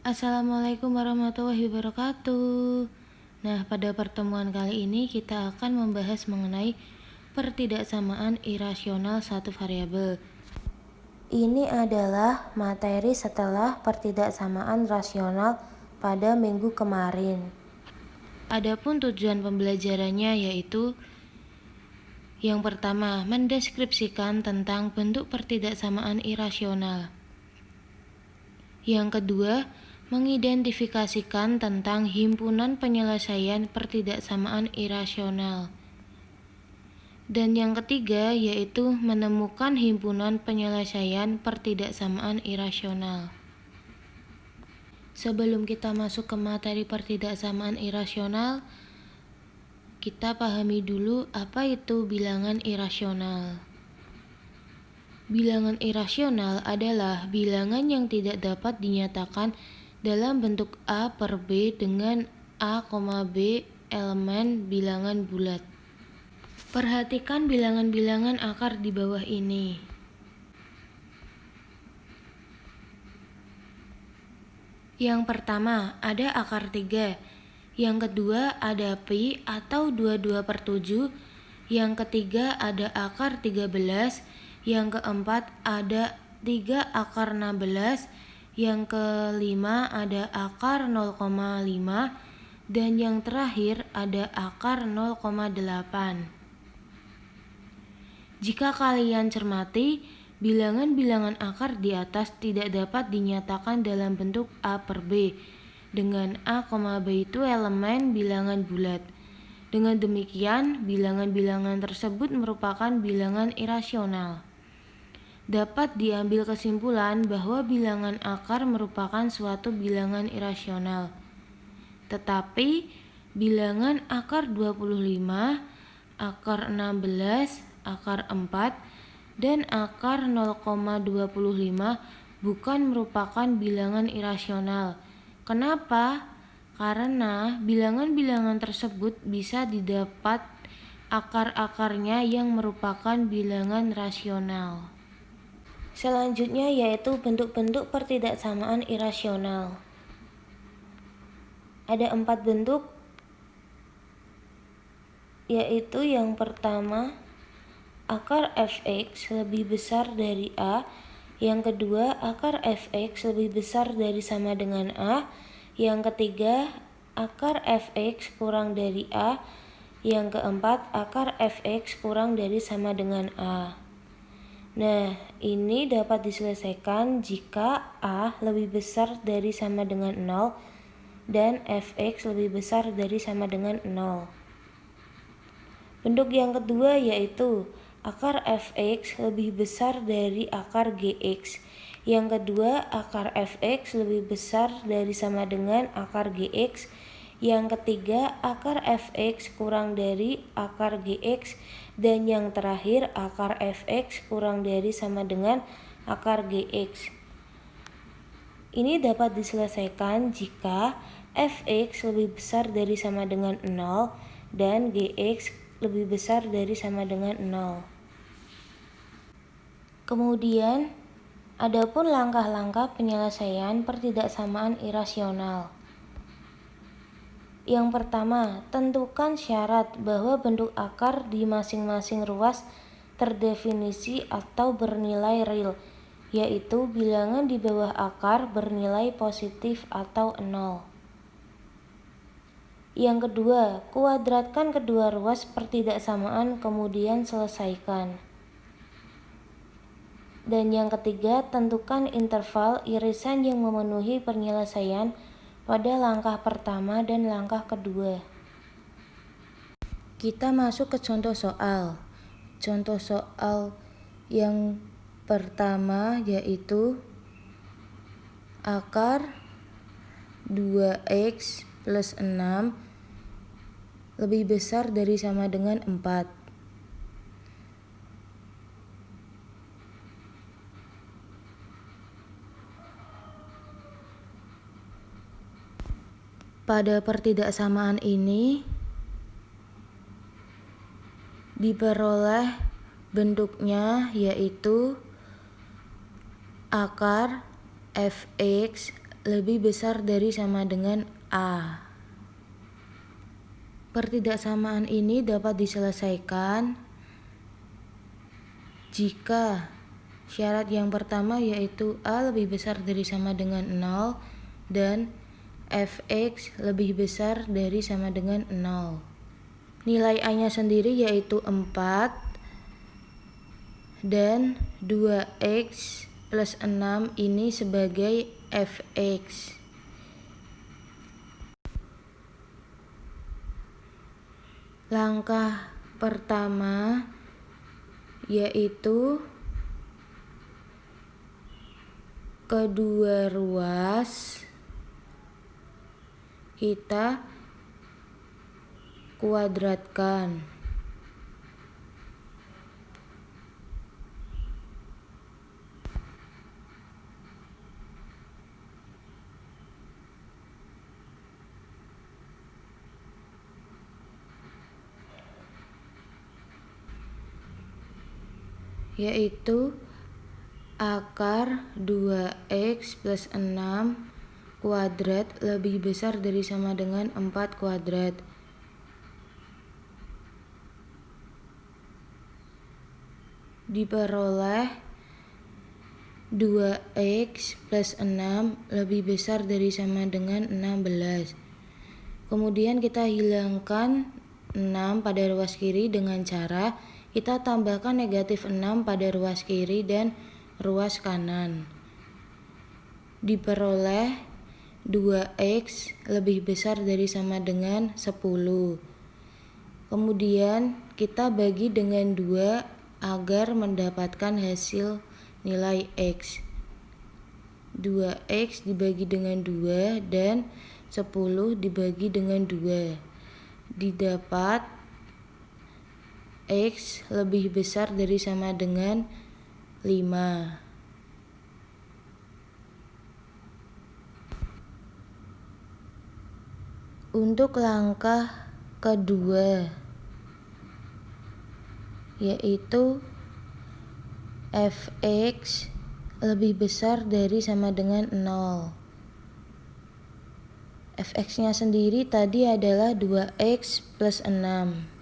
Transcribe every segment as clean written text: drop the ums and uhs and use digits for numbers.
Assalamualaikum warahmatullahi wabarakatuh. Nah, pada pertemuan kali ini kita akan membahas mengenai pertidaksamaan irasional satu variabel. Ini adalah materi setelah pertidaksamaan rasional pada minggu kemarin. Adapun tujuan pembelajarannya yaitu yang pertama, mendeskripsikan tentang bentuk pertidaksamaan irasional. Yang kedua, mengidentifikasikan tentang himpunan penyelesaian pertidaksamaan irasional. Dan yang ketiga yaitu menemukan himpunan penyelesaian pertidaksamaan irasional. Sebelum kita masuk ke materi pertidaksamaan irasional, kita pahami dulu apa itu bilangan irasional. Bilangan irasional adalah bilangan yang tidak dapat dinyatakan dalam bentuk A per B dengan A, B elemen bilangan bulat. Perhatikan bilangan-bilangan akar di bawah ini. Yang pertama ada akar 3, yang kedua ada pi atau 22/7, yang ketiga ada akar 13, yang keempat ada 3 akar 16, yang kelima ada akar 0,5, dan yang terakhir ada akar 0,8. Jika kalian cermati, bilangan-bilangan akar di atas tidak dapat dinyatakan dalam bentuk A per B, dengan A, B itu elemen bilangan bulat. Dengan demikian, bilangan-bilangan tersebut merupakan bilangan irasional. Dapat diambil kesimpulan bahwa bilangan akar merupakan suatu bilangan irasional. Tetapi, bilangan akar 25, akar 16, akar 4, dan akar 0,25 bukan merupakan bilangan irasional. Kenapa? Karena bilangan-bilangan tersebut bisa didapat akar-akarnya yang merupakan bilangan rasional. Selanjutnya yaitu bentuk-bentuk pertidaksamaan irasional. Ada 4 bentuk, yaitu yang pertama akar fx lebih besar dari A, yang kedua akar fx lebih besar dari sama dengan A, yang ketiga akar fx kurang dari A, yang keempat akar fx kurang dari sama dengan A. Nah, ini dapat diselesaikan jika A lebih besar dari sama dengan 0 dan fx lebih besar dari sama dengan 0. Bentuk yang kedua yaitu akar fx lebih besar dari akar gx. Yang kedua, akar fx lebih besar dari sama dengan akar gx. Yang ketiga, akar fx kurang dari akar gx. Dan yang terakhir, akar fx kurang dari sama dengan akar gx. Ini dapat diselesaikan jika fx lebih besar dari sama dengan 0 dan gx lebih besar dari sama dengan 0. Kemudian, adapun langkah-langkah penyelesaian pertidaksamaan irasional. Yang pertama, tentukan syarat bahwa bentuk akar di masing-masing ruas terdefinisi atau bernilai real, yaitu bilangan di bawah akar bernilai positif atau 0. Yang kedua, kuadratkan kedua ruas pertidaksamaan kemudian selesaikan. Dan yang ketiga, tentukan interval irisan yang memenuhi penyelesaian pada langkah pertama dan langkah kedua. Kita masuk ke contoh soal. Contoh soal yang pertama yaitu akar 2x plus 6 lebih besar dari sama dengan 4. Pada pertidaksamaan ini diperoleh bentuknya yaitu akar fx lebih besar dari sama dengan A. Pertidaksamaan ini dapat diselesaikan jika syarat yang pertama yaitu A lebih besar dari sama dengan 0 dan fx lebih besar dari sama dengan 0. Nilai A-nya sendiri yaitu 4 dan 2x plus 6 ini sebagai fx. Langkah pertama yaitu kedua ruas kita kuadratkan. Yaitu akar 2x plus 6 kuadrat lebih besar dari sama dengan 4 kuadrat. Diperoleh 2x plus 6 lebih besar dari sama dengan 16. Kemudian kita hilangkan 6 pada ruas kiri dengan cara kita tambahkan negatif 6 pada ruas kiri dan ruas kanan. Diperoleh 2x lebih besar dari sama dengan 10. Kemudian kita bagi dengan 2 agar mendapatkan hasil nilai x. 2x dibagi dengan 2 dan 10 dibagi dengan 2. Didapat x lebih besar dari sama dengan 5. Untuk langkah kedua yaitu fx lebih besar dari sama dengan 0. Fx-nya sendiri tadi adalah 2x plus 6.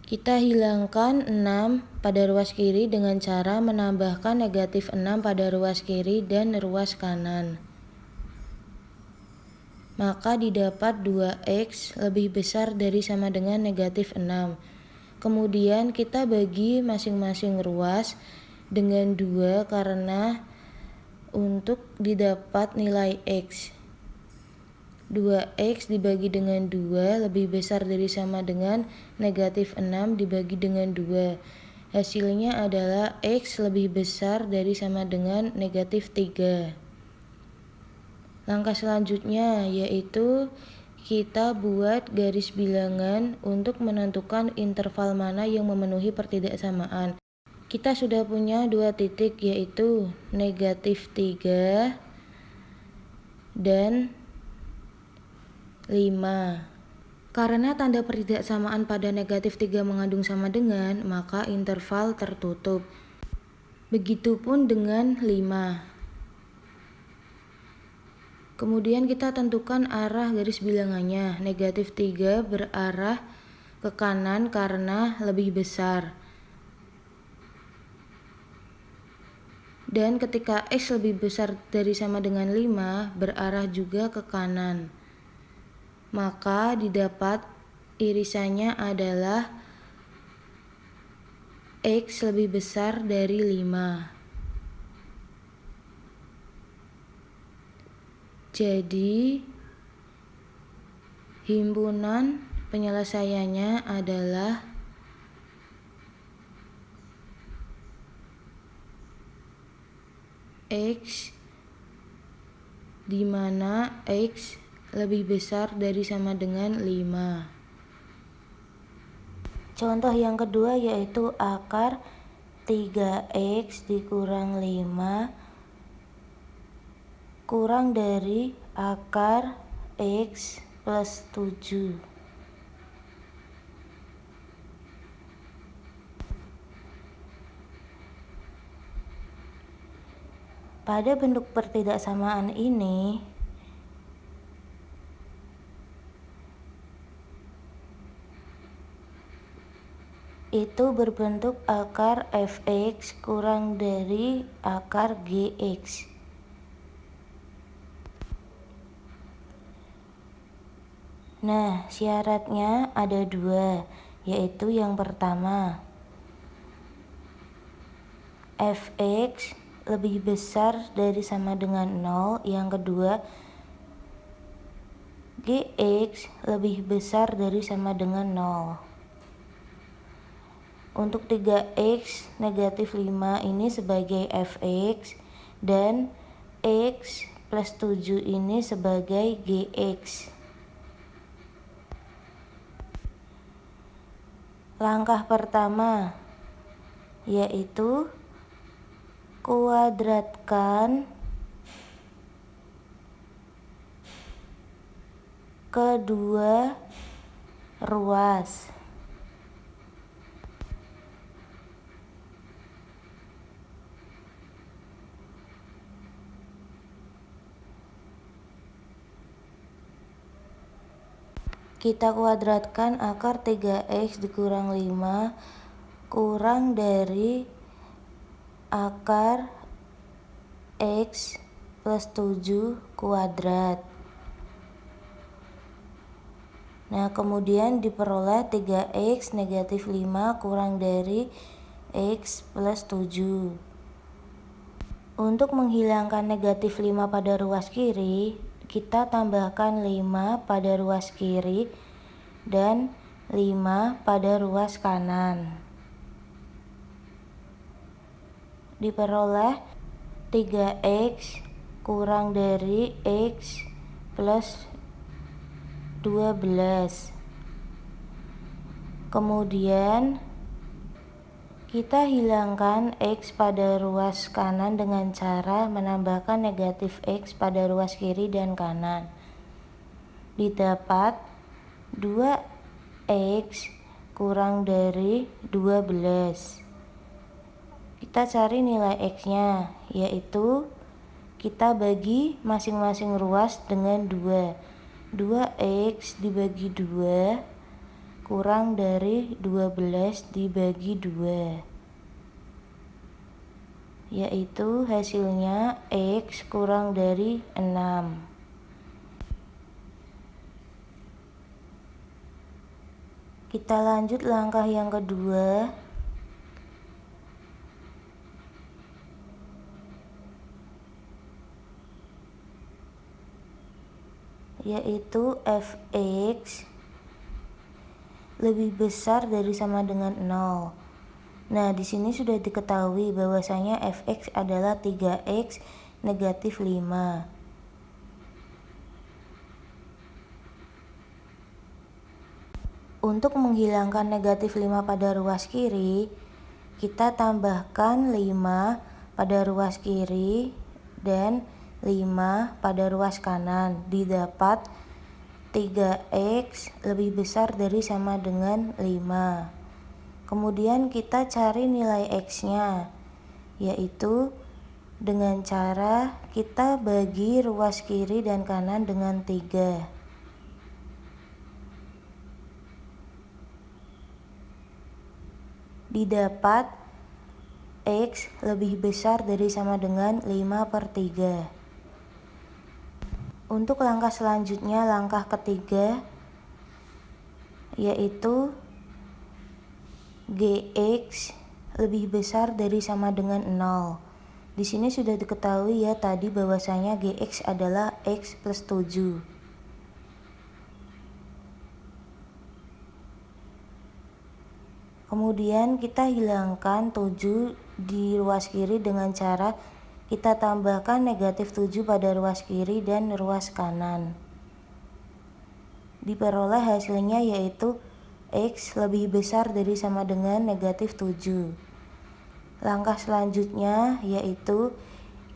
Kita hilangkan 6 pada ruas kiri dengan cara menambahkan negatif 6 pada ruas kiri dan ruas kanan. Maka didapat 2x lebih besar dari sama dengan negatif 6. Kemudian kita bagi masing-masing ruas dengan 2 karena untuk didapat nilai x. 2x dibagi dengan 2 lebih besar dari sama dengan negatif 6 dibagi dengan 2. Hasilnya adalah x lebih besar dari sama dengan negatif 3. Langkah selanjutnya yaitu kita buat garis bilangan untuk menentukan interval mana yang memenuhi pertidaksamaan. Kita sudah punya 2 titik yaitu negatif 3 dan 5. Karena tanda pertidaksamaan pada negatif 3 mengandung sama dengan, maka interval tertutup. Begitupun dengan 5. Kemudian kita tentukan arah garis bilangannya. Negatif 3 berarah ke kanan karena lebih besar. Dan ketika x lebih besar dari sama dengan 5, berarah juga ke kanan. Maka didapat irisannya adalah x lebih besar dari 5. Jadi himpunan penyelesaiannya adalah x di mana x lebih besar dari sama dengan 5. Contoh yang kedua yaitu akar 3x dikurang 5 kurang dari akar x plus 7. Pada bentuk pertidaksamaan ini, itu berbentuk akar fx kurang dari akar gx. Nah, syaratnya ada dua, yaitu yang pertama, fx lebih besar dari sama dengan 0, yang kedua, gx lebih besar dari sama dengan 0. Untuk 3x negatif 5 ini sebagai fx dan x plus 7 ini sebagai gx. Langkah pertama yaitu kuadratkan kedua ruas. Kita kuadratkan akar 3x dikurang 5 kurang dari akar x plus 7 kuadrat. Nah, kemudian diperoleh 3x negatif 5 kurang dari x plus 7. Untuk menghilangkan negatif 5 pada ruas kiri, kita tambahkan 5 pada ruas kiri dan 5 pada ruas kanan. Diperoleh 3x kurang dari x plus 12. Kemudian kita hilangkan x pada ruas kanan dengan cara menambahkan negatif x pada ruas kiri dan kanan. Didapat 2x kurang dari 12. Kita cari nilai x-nya, yaitu kita bagi masing-masing ruas dengan 2. 2x dibagi 2 kurang dari 12 dibagi 2, yaitu hasilnya x kurang dari 6. Kita lanjut langkah yang kedua, yaitu fx lebih besar dari sama dengan 0. Nah, di sini sudah diketahui bahwasanya fx adalah 3x negatif 5. Untuk menghilangkan negatif 5 pada ruas kiri, kita tambahkan 5 pada ruas kiri dan 5 pada ruas kanan. Didapat 3x lebih besar dari sama dengan 5. Kemudian kita cari nilai x-nya, yaitu dengan cara kita bagi ruas kiri dan kanan dengan 3. Didapat x lebih besar dari sama dengan 5/3. Untuk langkah selanjutnya, langkah ketiga, yaitu gx lebih besar dari sama dengan 0. Di sini sudah diketahui ya tadi bahwasanya gx adalah x plus 7. Kemudian kita hilangkan 7 di ruas kiri dengan cara kita tambahkan negatif 7 pada ruas kiri dan ruas kanan. Diperoleh hasilnya yaitu x lebih besar dari sama dengan negatif 7. Langkah selanjutnya yaitu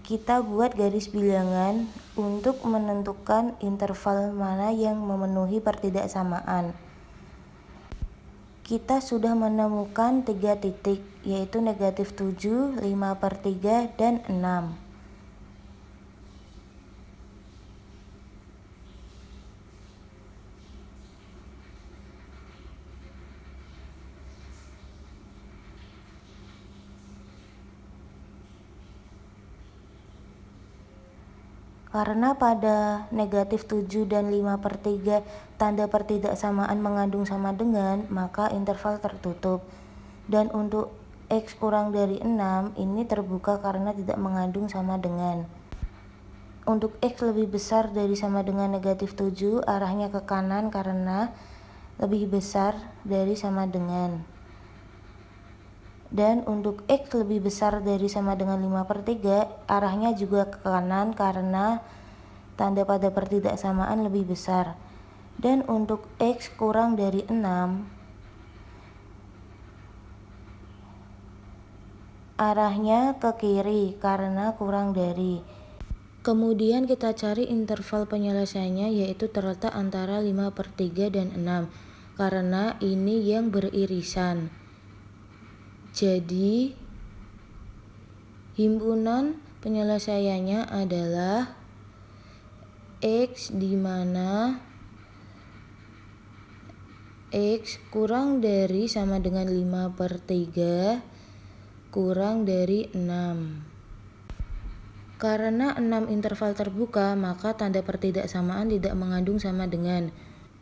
kita buat garis bilangan untuk menentukan interval mana yang memenuhi pertidaksamaan. Kita sudah menemukan 3 titik, yaitu negatif 7, 5/3, dan 6. Karena pada negatif 7 dan 5/3 tanda pertidaksamaan mengandung sama dengan, maka interval tertutup. Dan untuk X kurang dari 6 ini terbuka karena tidak mengandung sama dengan. Untuk X lebih besar dari sama dengan negatif 7, arahnya ke kanan karena lebih besar dari sama dengan. Dan untuk X lebih besar dari sama dengan 5/3, arahnya juga ke kanan karena tanda pada pertidaksamaan lebih besar. Dan untuk X kurang dari 6, arahnya ke kiri karena kurang dari. Kemudian kita cari interval penyelesaiannya, yaitu terletak antara 5/3 dan 6, karena ini yang beririsan. Jadi himpunan penyelesaiannya adalah X di mana X kurang dari sama dengan 5/3 kurang dari 6. Karena 6 interval terbuka, maka tanda pertidaksamaan tidak mengandung sama dengan.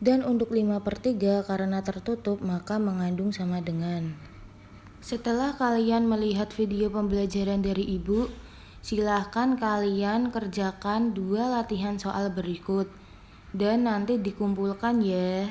Dan untuk 5/3 karena tertutup, maka mengandung sama dengan. Setelah kalian melihat video pembelajaran dari Ibu, silahkan kalian kerjakan 2 latihan soal berikut dan nanti dikumpulkan ya.